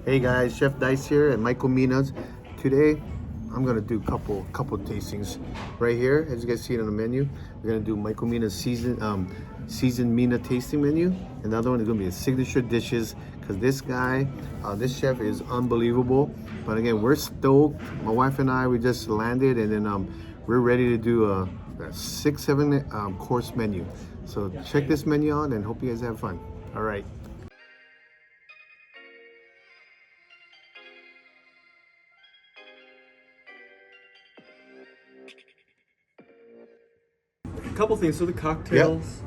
Hey guys, Chef Dice here at Michael Mina's. Today, I'm gonna do couple tastings right here. As you guys see it on the menu, we're gonna do Michael Mina's seasoned Mina tasting menu. Another one is gonna be a signature dishes because this guy, this chef is unbelievable. But again, we're stoked. My wife and I, we just landed, and then we're ready to do a 6-7 course menu. So check this menu out and hope you guys have fun. All right. A couple things. So the cocktails,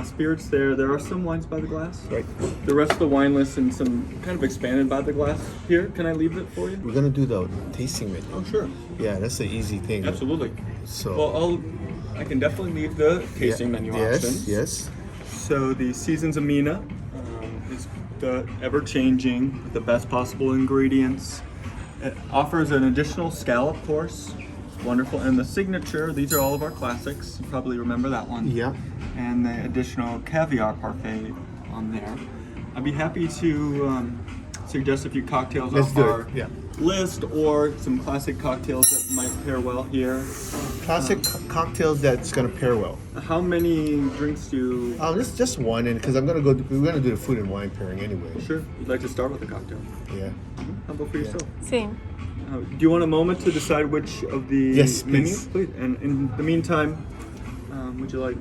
spirits there are some wines by the glass. Right. The rest of the wine list and some kind of expanded by the glass here. Can I leave it for you? We're gonna do the tasting menu. Oh, sure. Yeah, that's the easy thing. Absolutely. So. Well, I can definitely leave the tasting menu options. Yes. So the Seasons of Mina is the ever-changing, with the best possible ingredients. It offers an additional scallop course. Wonderful. And the signature, these are all of our classics. You probably remember that one. Yeah. And the additional caviar parfait on there. I'd be happy to suggest a few cocktails off our list, or some classic cocktails that might pair well here. Classic cocktails that's gonna pair well. How many drinks do you... This is just one, and because we're gonna do the food and wine pairing anyway. Sure. You'd like to start with a cocktail? Yeah. How about for yourself? Same. Do you want a moment to decide which of the Yes, menus? please. And in the meantime, would you like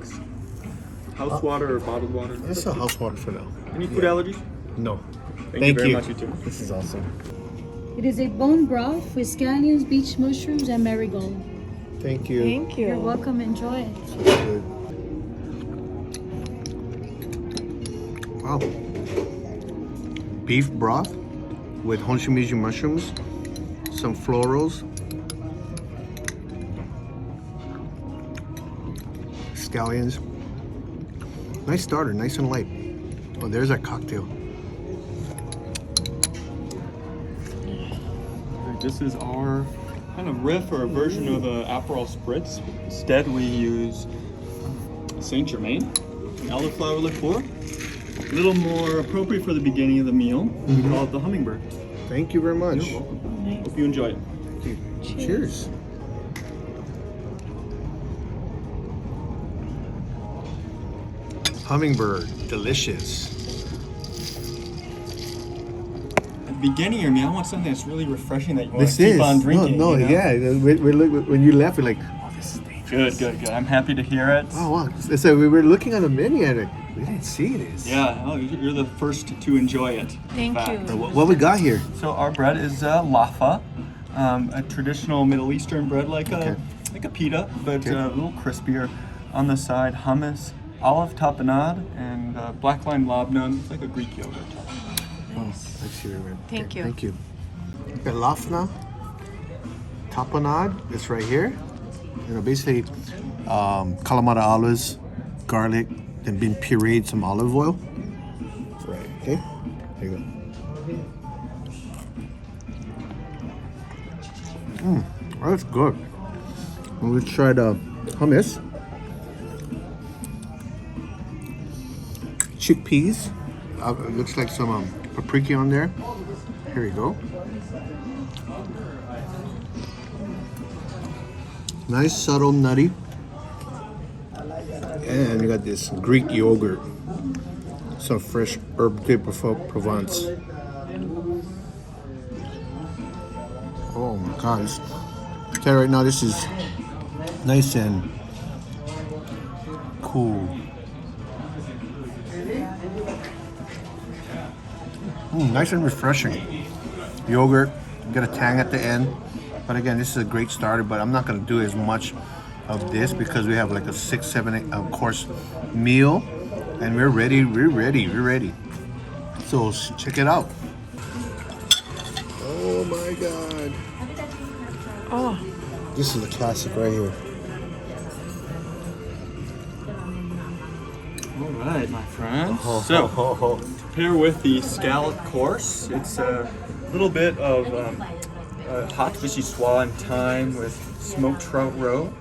house water or bottled water? It's a house water for now. Any food allergies? No. Thank you very much, you too. This is awesome. It is a bone broth with scallions, beach mushrooms, and marigold. Thank you. Thank you. You're welcome. Enjoy. Good. Wow. Beef broth with honshimizu mushrooms, some florals, scallions. Nice starter, nice and light. Oh, there's our cocktail. This is our kind of riff or a version of the Aperol Spritz. Instead, we use Saint Germain, an elderflower liqueur. A little more appropriate for the beginning of the meal. We call it the hummingbird. Thank you very much. You're welcome. Hope you enjoy it. Cheers. Hummingbird, delicious. At the beginning of your meal, I want something that's really refreshing that you want This to keep is on drinking. no, you know? yeah. When you left, we're like, oh, this is dangerous. Good. I'm happy to hear it. Oh wow! So we were looking at the menu and we didn't see this. Yeah, you're the first to enjoy it. Thank you. What we got here? So our bread is lafa, a traditional Middle Eastern bread like a pita, but a little crispier. On the side, hummus, olive tapenade, and black lime labneh. It's like a Greek yogurt. Oh, I see where we're. Thank you. Thank you. Belafna, tapenade. It's right here. You know, basically, Kalamata olives, garlic, then being pureed some olive oil. Right. Okay. There you go. That's good. And we tried hummus, chickpeas. It looks like some paprika on there. Here we go. Nice, subtle, nutty. And you got this Greek yogurt. Some fresh herb de Provence. Oh my gosh. I tell you right now, this is nice and cool. Nice and refreshing. Yogurt, get a tang at the end. But again, this is a great starter, but I'm not gonna do as much of this because we have like a 6-7 course meal and we're ready. So check it out. Oh my God. Oh. This is a classic right here. All right, my friends. So, to pair with the scallop course, it's a little bit of hot vichyssoise and thyme with smoked trout roe,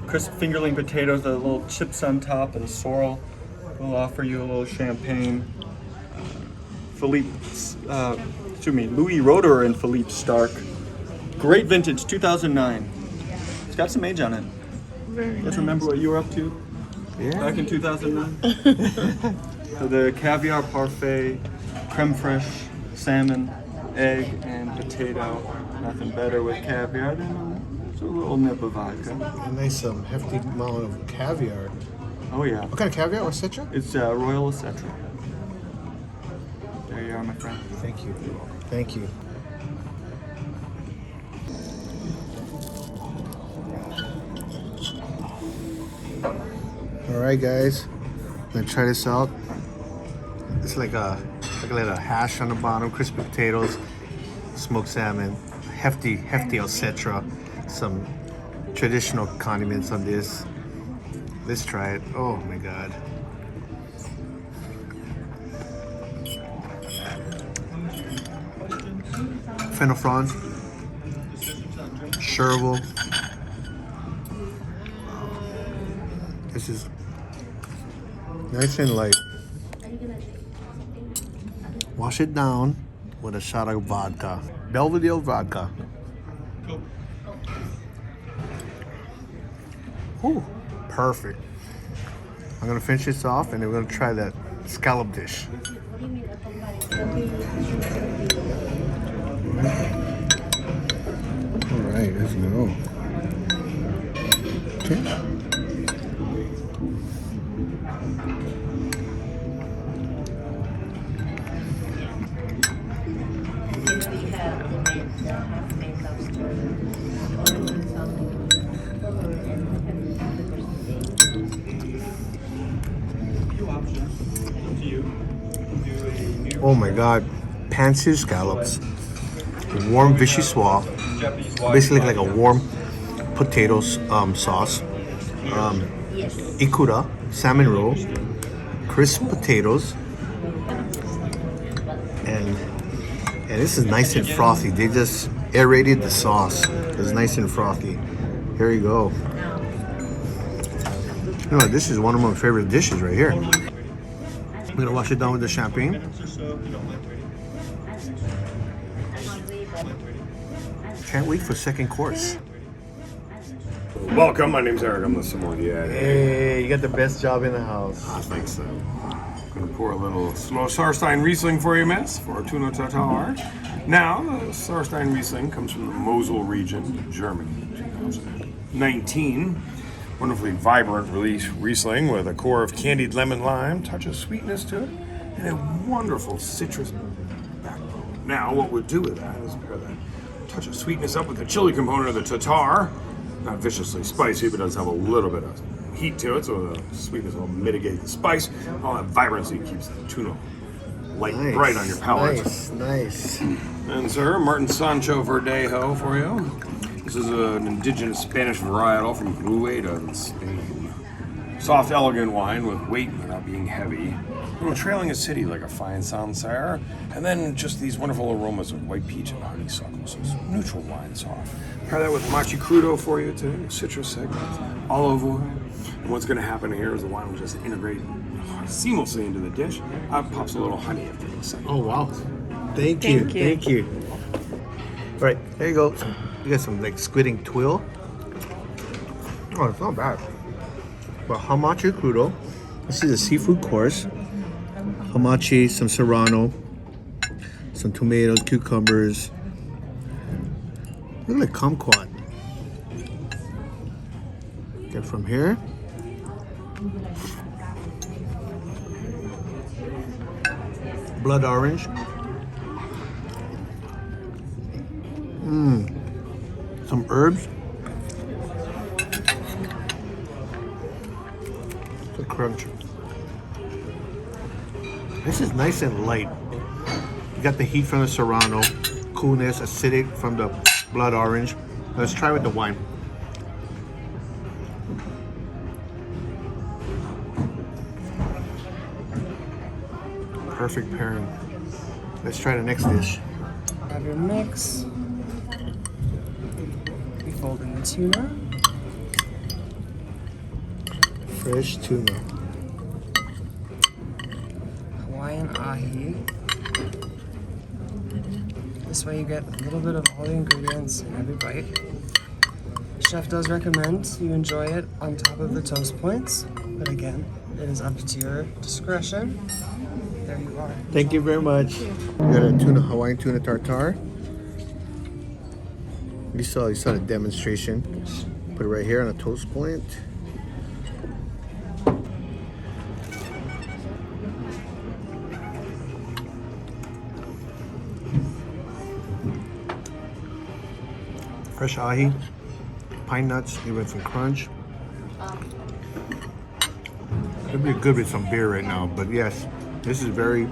crisp fingerling potatoes, the little chips on top, and sorrel. We'll offer you a little champagne. Philippe to me, Louis Roeder and Philippe Stark. Great vintage, 2009. It's got some age on it. Very You guys nice. remember what you were up to back in 2009? So the caviar parfait, creme fraiche, salmon, egg, and potato. Nothing better with caviar than a little nip of vodka. A nice hefty amount of caviar. Oh yeah. What kind of caviar? Etc. It's Royal Etc. There you are, my friend. Thank you. Thank you. All right, guys. I'm gonna try this out. It's like a little hash on the bottom, crispy potatoes, smoked salmon, hefty etc. Some traditional condiments on this. Let's try it. Oh my God. Fennel prawns, chervil. This is nice and light. Wash it down with a shot of vodka. Belvedere vodka. Ooh, perfect. I'm gonna finish this off and then we're gonna try that scallop dish. All right, let's go. Okay. Oh my God, pan-seared scallops, warm vichyssoise, basically like a warm potatoes sauce, ikura, salmon roll, crisp potatoes, and this is nice and frothy. They just aerated the sauce. It's nice and frothy. Here you go. You know, this is one of my favorite dishes right here. I'm gonna wash it down with the champagne. Can't wait for second course. Welcome, my name's Eric, I'm the sommelier. Hey, you got the best job in the house. I think so. I'm gonna pour a little slow Saarstein Riesling for you, miss, for a tuna tartare. Now, the Saarstein Riesling comes from the Mosel region, Germany, 2019. Wonderfully vibrant Riesling with a core of candied lemon lime, touch of sweetness to it, and a wonderful citrus backbone. Now, what we'll do with that is pair that touch of sweetness up with the chili component of the tartare. Not viciously spicy, but does have a little bit of heat to it, so the sweetness will mitigate the spice. All that vibrancy keeps the tuna light and bright on your palate. Nice. And sir, Martin Sancho Verdejo for you. This is an indigenous Spanish varietal from Rueda in Spain. Soft, elegant wine with weight without being heavy. Trailing a city like a fine Sancerre. And then just these wonderful aromas of white peach and honeysuckle. So it's neutral wine soft. Pair that with machi crudo for you today, citrus segment, olive oil. And what's going to happen here is the wine will just integrate seamlessly into the dish. Pops a little honey after the second. Oh wow. Thank you. All right, there you go. You got some like squidding twill. Oh, it's not bad. But hamachi crudo. This is a seafood course. Hamachi, some serrano, some tomatoes, cucumbers. Look like kumquat. Get from here. Blood orange. Some herbs. The crunch. This is nice and light. You got the heat from the serrano, coolness, acidic from the blood orange. Let's try with the wine. Perfect pairing. Let's try the next dish. Have your mix. We fold in the tuna. Fresh tuna. Hawaiian ahi. This way you get a little bit of all the ingredients in every bite. Chef does recommend you enjoy it on top of the toast points, but again, it is up to your discretion. There you are. Thank you very much. We got a Hawaiian tuna tartare. You saw the demonstration. Put it right here on a toast point. Fresh ahi, pine nuts, give it some crunch. It'd be good with some beer right now, but yes, this is very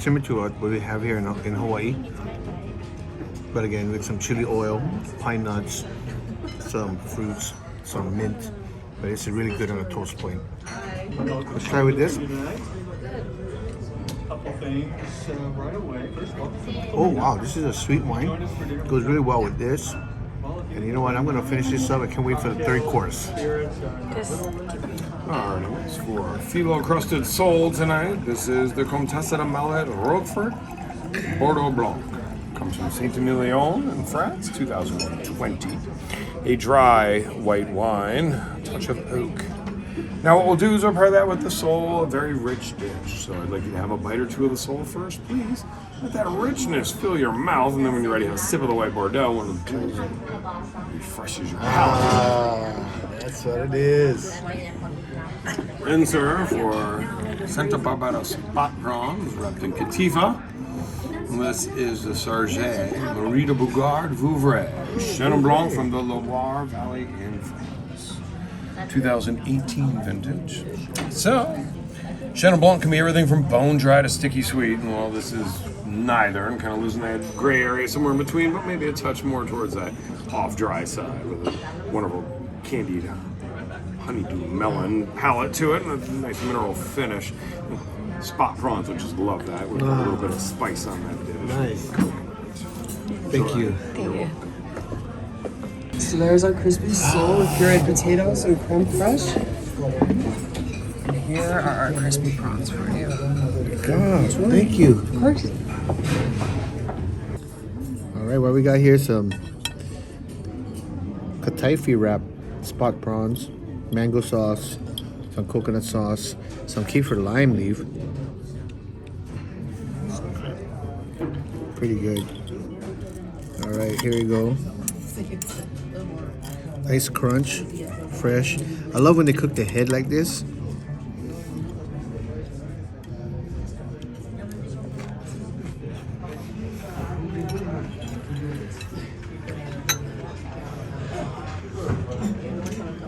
similar to what we have here in Hawaii. But again, with some chili oil, pine nuts, some fruits, some mint. But it's really good on a toast point. Let's try with this. Couple things right away. First of all, Oh wow, this is a sweet wine. Goes really well with this. And you know what? I'm gonna finish this up. I can't wait for the third course. Just Alright, it's for phyllo crusted sole tonight. This is the Comtesse de Mallet Roquefort Bordeaux Blanc. Comes from Saint-Emilion in France, 2020. A dry white wine, a touch of oak. Now what we'll do is we'll pair that with the sole, a very rich dish. So I'd like you to have a bite or two of the sole first, please. Let that richness fill your mouth, and then when you're ready, have a sip of the white Bordeaux, one of the tools that refreshes your palate. That's what it is. And sir, for Santa Barbara spot prawns wrapped in katifa. This is the Sarget Marie de Bougard Vouvray Chenin Blanc from the Loire Valley in France. 2018 vintage. So, Chenin Blanc can be everything from bone dry to sticky sweet, and well, this is neither, and kind of losing that gray area somewhere in between, but maybe a touch more towards that off dry side with a wonderful candied honeydew melon palate to it, and a nice mineral finish. Spot prawns, which is love that, with a little bit of spice on that dish. Nice. Thank you. thank you. So there's our crispy sole with pureed potatoes and creme fraiche. And here are our crispy prawns for you. God, thank you. Of course. All right, what we got here? Some kataifi wrap spot prawns, mango sauce, some coconut sauce, some kefir lime leaf. Pretty good. All right, here we go. Nice crunch, fresh. I love when they cook the head like this.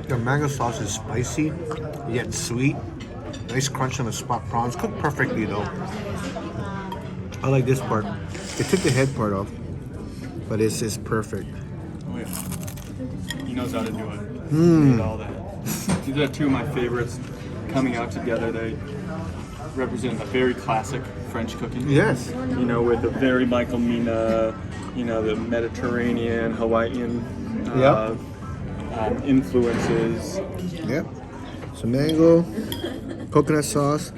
The mango sauce is spicy, yet sweet. Nice crunch on the spot prawns. Cooked perfectly though. I like this part. They took the head part off, but it's perfect. oh yeah. He knows how to do it. He did all that. These are two of my favorites coming out together. They represent a very classic French cooking. Yes. You know, with a very Michael Mina, you know, the Mediterranean, Hawaiian influences. Yep. Some mango, coconut sauce.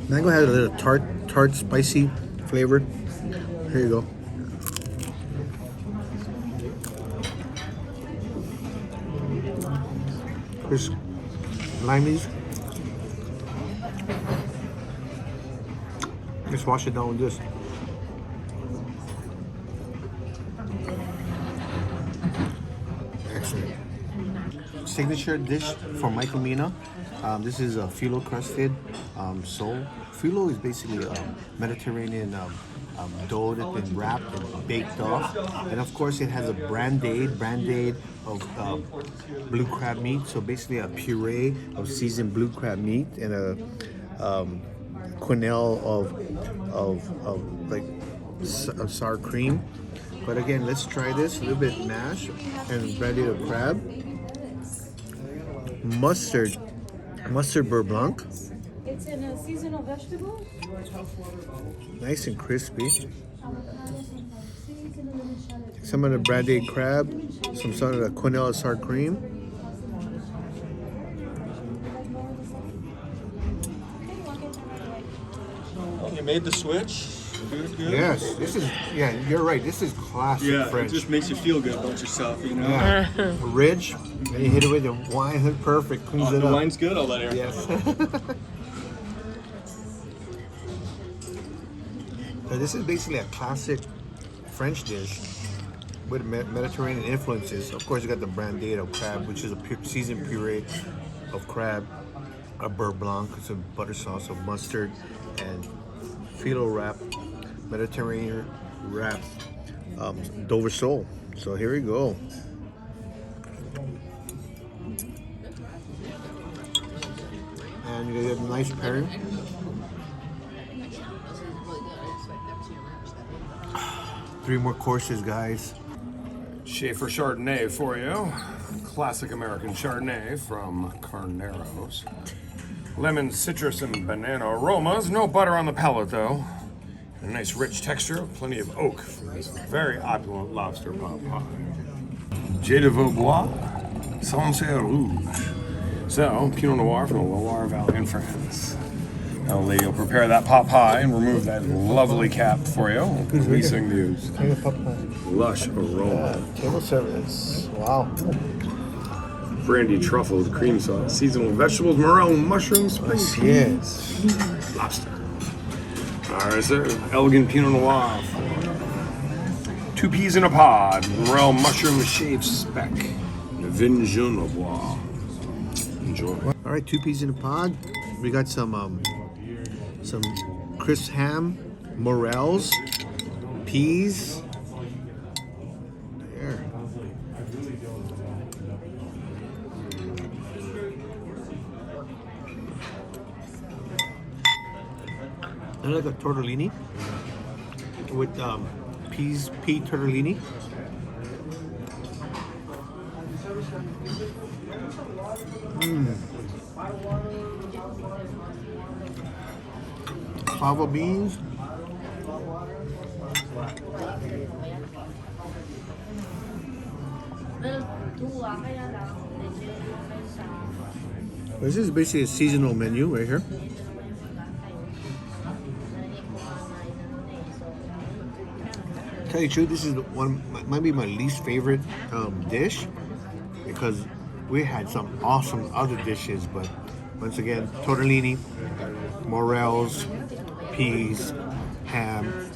Mango has a little tart, spicy flavor. Here you go. Here's limeys. Let's wash it down with this. Excellent. Signature dish for Michael Mina. This is a phyllo crusted sole. Phyllo is basically a Mediterranean dough that's been wrapped and baked off, and of course it has a brandade of blue crab meat. So basically a puree of seasoned blue crab meat and a quenelle of like sour cream. But again, let's try this. A little bit mashed and branded of crab. Mustard beurre blanc. It's in a seasonal vegetable. Nice and crispy. Some of the branded crab. Some of the quenelle sour cream. You made the switch. Good, good. Yes, this is, yeah, you're right. This is classic Yeah, French. it just makes you feel good about yourself, you know. Yeah. Ridge, and you hit it with the wine, perfect, cleans Oh, it the up. wine's good. I'll let Aaron. Yes. So this is basically a classic French dish with Mediterranean influences. Of course, you got the brandade of crab, which is a seasoned puree of crab, a beurre blanc, some butter sauce of mustard, and phyllo wrap, Mediterranean wrap, Dover sole. So here we go. And you get a nice pairing. Three more courses, guys. Schaefer Chardonnay for you. Classic American Chardonnay from Carneros. Lemon, citrus, and banana aromas. No butter on the palate, though. A nice rich texture, plenty of oak for this very opulent lobster pot pie. Jeu de Vaubois, Sancerre Rouge. So, Pinot Noir from the Loire Valley in France. Now, lady will prepare that pot pie and remove that lovely cap for you, releasing these lush aroma. Table service. Wow. Brandy truffled cream sauce, seasonal vegetables, morel, mushrooms, spicy Yes. lobster. All right, sir. Elegant Pinot Noir. 2 peas in a pod, morel mushroom shaved speck, vin jaune au bois. Enjoy. All right, 2 peas in a pod. We got some crisp ham, morels, peas. There. I like a tortellini with pea tortellini. Fava beans. This is basically a seasonal menu right here. Tell you the truth, this is might be my least favorite dish because we had some awesome other dishes, but once again, tortellini, morels, peas, ham,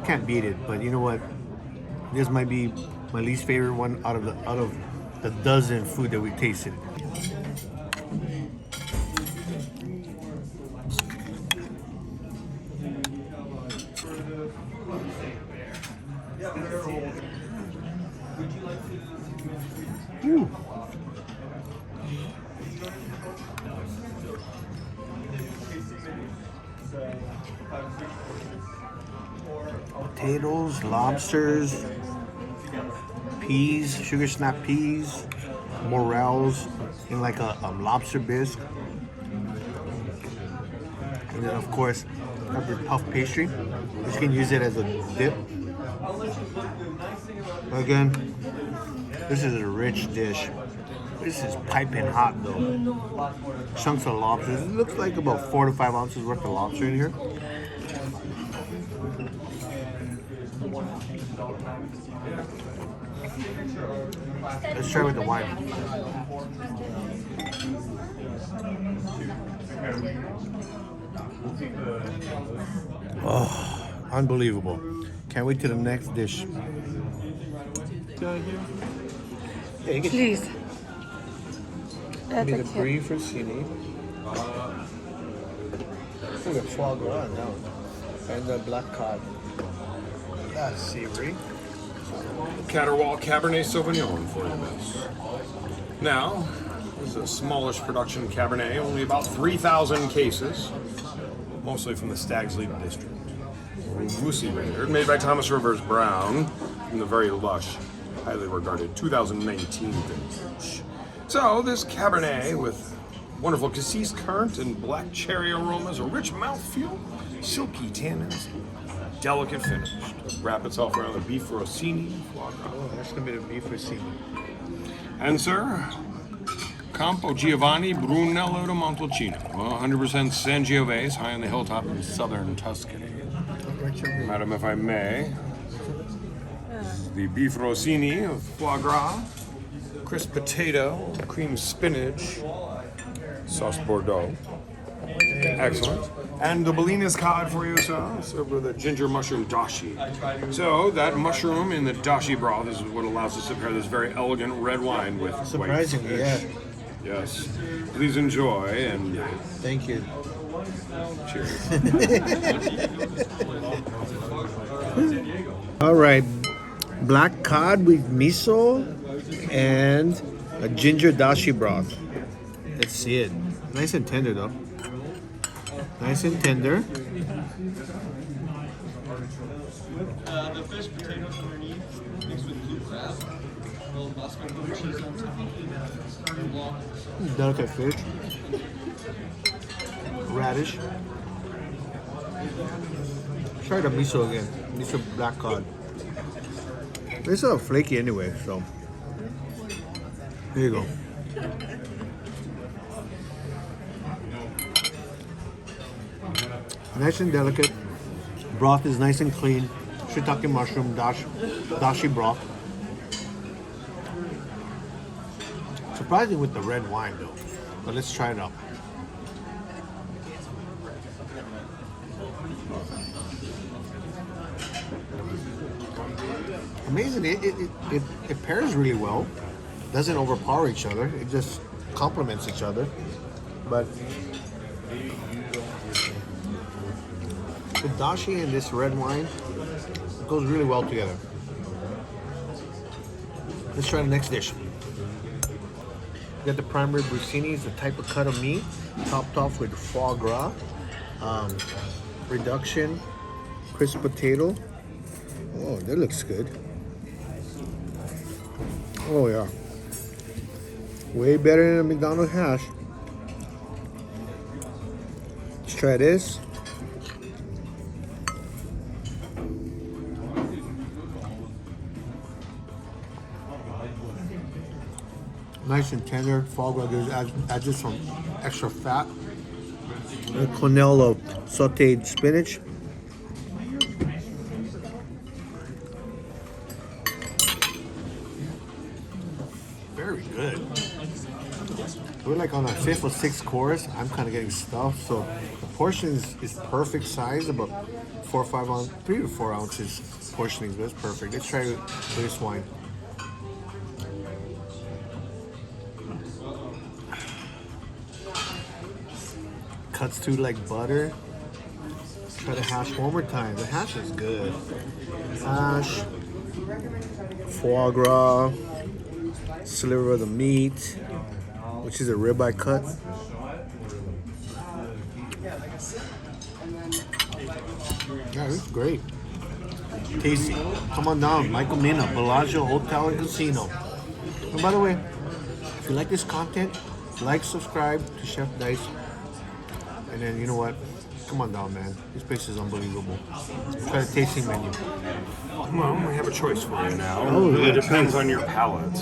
can't beat it. But you know what? This might be my least favorite one out of the dozen food that we tasted. Ooh. Potatoes, lobsters, peas, sugar snap peas, morels in like a lobster bisque. And then of course, have your puff pastry. You can use it as a dip. Again, this is a rich dish. This is piping hot though. Chunks of lobsters. It looks like about 4 to 5 ounces worth of lobster in here. Let's try with the wine. Oh, unbelievable. Can't wait to the next dish. Please. Give me the brie fusilli. The foie gras now. And the black cod. That's savory. Caterwauq Cabernet Sauvignon for you, miss. Now, this is a smallish production Cabernet, only about 3,000 cases, mostly from the Stag's Leap district. Vussy Vineyard, made by Thomas Rivers Brown, from the very lush, highly regarded 2019 vintage. So, this Cabernet with wonderful cassis currant and black cherry aromas, a rich mouthfeel, silky tannins, delicate finish to wrap itself around the beef rossini. Oh, that's gonna be the beef fusilli. And sir, Campo Giovanni Brunello de Montalcino. 100% Sangiovese, high on the hilltop in southern Tuscany. Madam, if I may, this is the beef rossini of foie gras, crisp potato, cream spinach, sauce Bordeaux. Excellent. And the Bellina's cod for you, so served with a ginger mushroom dashi. So that mushroom in the dashi broth is what allows us to pair this very elegant red wine with Surprisingly, white fish. Yes. Please enjoy and Thank you. cheers. All right, black cod with miso and a ginger dashi broth. Let's see it. Nice and tender though. Nice and tender. The fish potatoes underneath, mixed with blue crab, a little mascarpone cheese on top. Delicate fish. Radish. Try the miso again. Miso black cod. It's a flaky anyway, so there you go. Nice and delicate. Broth is nice and clean. Shiitake mushroom dashi broth. Surprising with the red wine though. But let's try it out. Amazing. It pairs really well. Doesn't overpower each other. It just complements each other. But the dashi and this red wine goes really well together. Let's try the next dish. We got the prime rib rossini, it's a type of cut of meat, topped off with foie gras, reduction, crisp potato. Oh, that looks good. Oh yeah, way better than a McDonald's hash. Let's try this. Nice and tender. Foie gras adds just some extra fat. A quenelle of sauteed spinach. Very good. We're like on our 5th or 6th course. I'm kind of getting stuffed, so the portion is perfect size, about 4 or 5 ounces, 3 to 4 ounces portioning. That's perfect. Let's try with this wine. Cuts through like butter. Try the hash one more time. The hash is good. Hash, foie gras, sliver of the meat, which is a ribeye cut. Yeah, it's great. Tasty. Come on down. Michael Mina, Bellagio Hotel and Casino. And by the way, if you like this content, like, subscribe to Chef Dice. And then, you know what? Come on down, man. This place is unbelievable. Try the tasting menu. Well, we have a choice for you now. Oh, it yeah, depends choice. on your palate.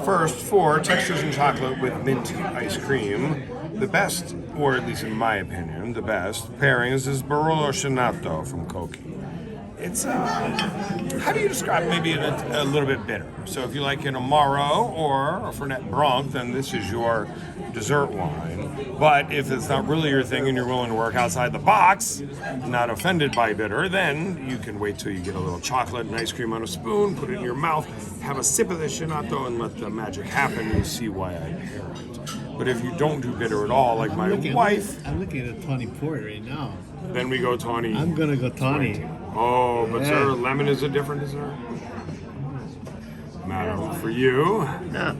First, for textures and chocolate with mint ice cream, the best, or at least in my opinion, the best pairing is this Barolo Shinato from Koki. It's, how do you describe maybe a little bit bitter? So if you like an Amaro or a Fernet Branc, then this is your dessert wine. But if it's not really your thing and you're willing to work outside the box, not offended by bitter, then you can wait till you get a little chocolate and ice cream on a spoon, put it in your mouth, have a sip of the Shinato and let the magic happen. You'll see why I pair it. But if you don't do bitter at all, like my wife, I'm looking at a tawny port right now. then we go tawny. I'm gonna go tawny. Oh, but Yeah. sir, lemon is a different dessert. Madam, for you. Yeah.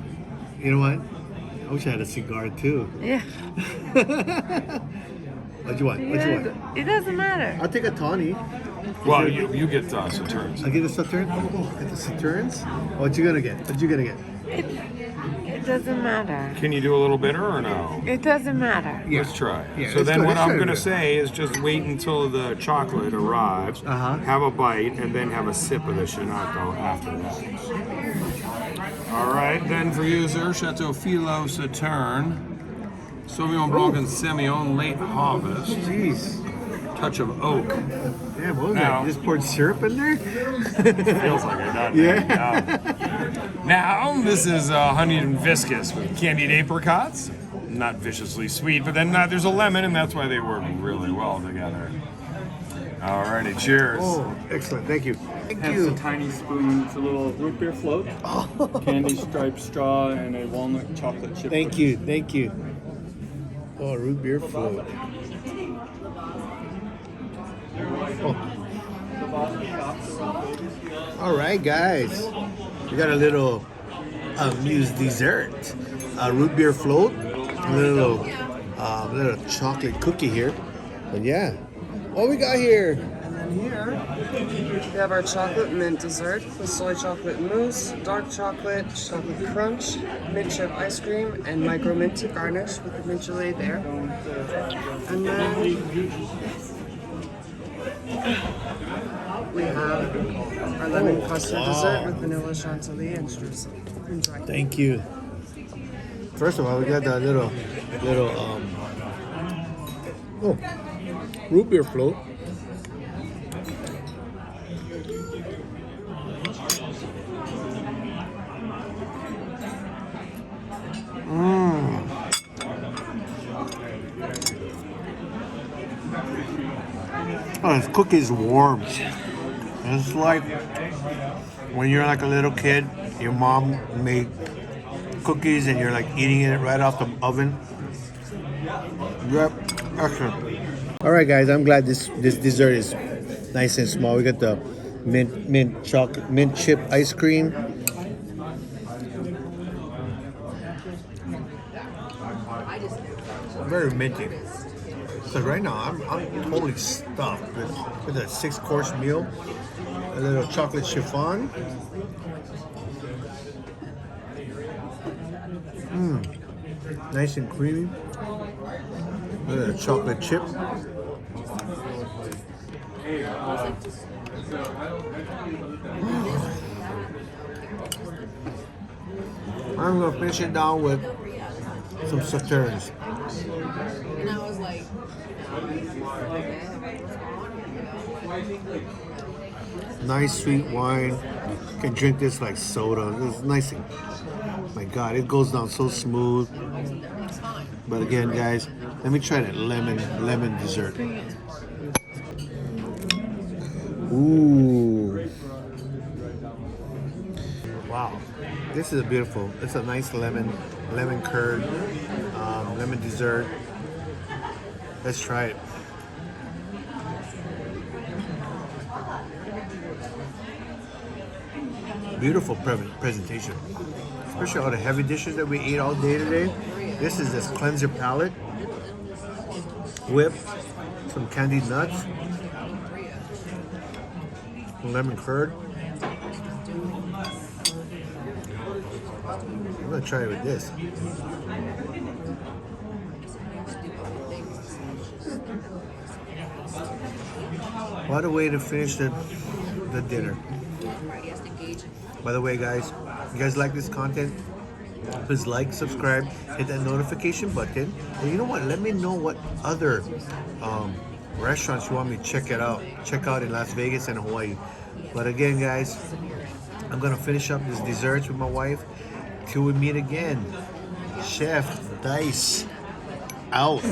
You know what? I wish I had a cigar too. Yeah. What you want? What you want? It doesn't matter. I'll take a tawny. Well, you get Sauternes. I'll get a Sauterne. Oh, get the Sauternes. What you gonna get? What you gonna get? It doesn't matter. Can you do a little bitter or no? It doesn't matter. Yeah. Let's try. Yeah, So let's then go. what Let's I'm try going to it. say is just wait until the chocolate arrives, Uh-huh. have a bite, and then have a sip of the Shinato after that. All right, then for you, sir, Chateau Philo Sauterne, Sauvignon Blanc and Semillon late harvest, Jeez. touch of oak. Yeah, what was Now- that? You just poured syrup in there? Feels like it, doesn't it? Now, this is honeyed and viscous with candied apricots. Not viciously sweet, but then there's a lemon, and that's why they work really well together. Alrighty, cheers. Oh, excellent. Thank you. Thank Hence you. a tiny spoon. It's a little root beer float, candy striped straw, and a walnut chocolate chip. Thank you. Thank you. Oh, root beer float. Oh. All right, guys. We got a little amused dessert. A root beer float. A little chocolate cookie here. But yeah. What we got here? And then here, we have our chocolate mint dessert with soy chocolate mousse, dark chocolate, chocolate crunch, mint chip ice cream, and micro mint to garnish with the mint gelée there. And then we have our lemon custard dessert with vanilla chantilly and streusel. Enjoy. Thank you. First of all, we got that little root beer float. Oh, this cookie is warm. It's like when you're like a little kid, your mom made cookies and you're like eating it right off the oven. Yep, excellent. All right, guys, I'm glad this dessert is nice and small. We got the mint chocolate, mint chip ice cream. Very minty. Because right now I'm totally stuffed with a 6-course meal, a little chocolate chiffon. Nice and creamy. A little chocolate chip. I'm gonna finish it down with some sauternes. Nice sweet wine. You can drink this like soda. It's nice and, my God, it goes down so smooth. But again, guys, let me try that lemon dessert. Ooh. Wow. This is beautiful. It's a nice lemon curd, lemon dessert. Let's try it. Beautiful presentation. Especially all the heavy dishes that we ate all day today. This is this cleanser palette. Whip, some candied nuts, lemon curd. I'm gonna try it with this. What a way to finish the dinner. By the way, guys, if you guys like this content, please like, subscribe, hit that notification button. And you know what? Let me know what other restaurants you want me to check out in Las Vegas and Hawaii. But again, guys, I'm gonna finish up this desserts with my wife. Till we meet again. Chef Dice out.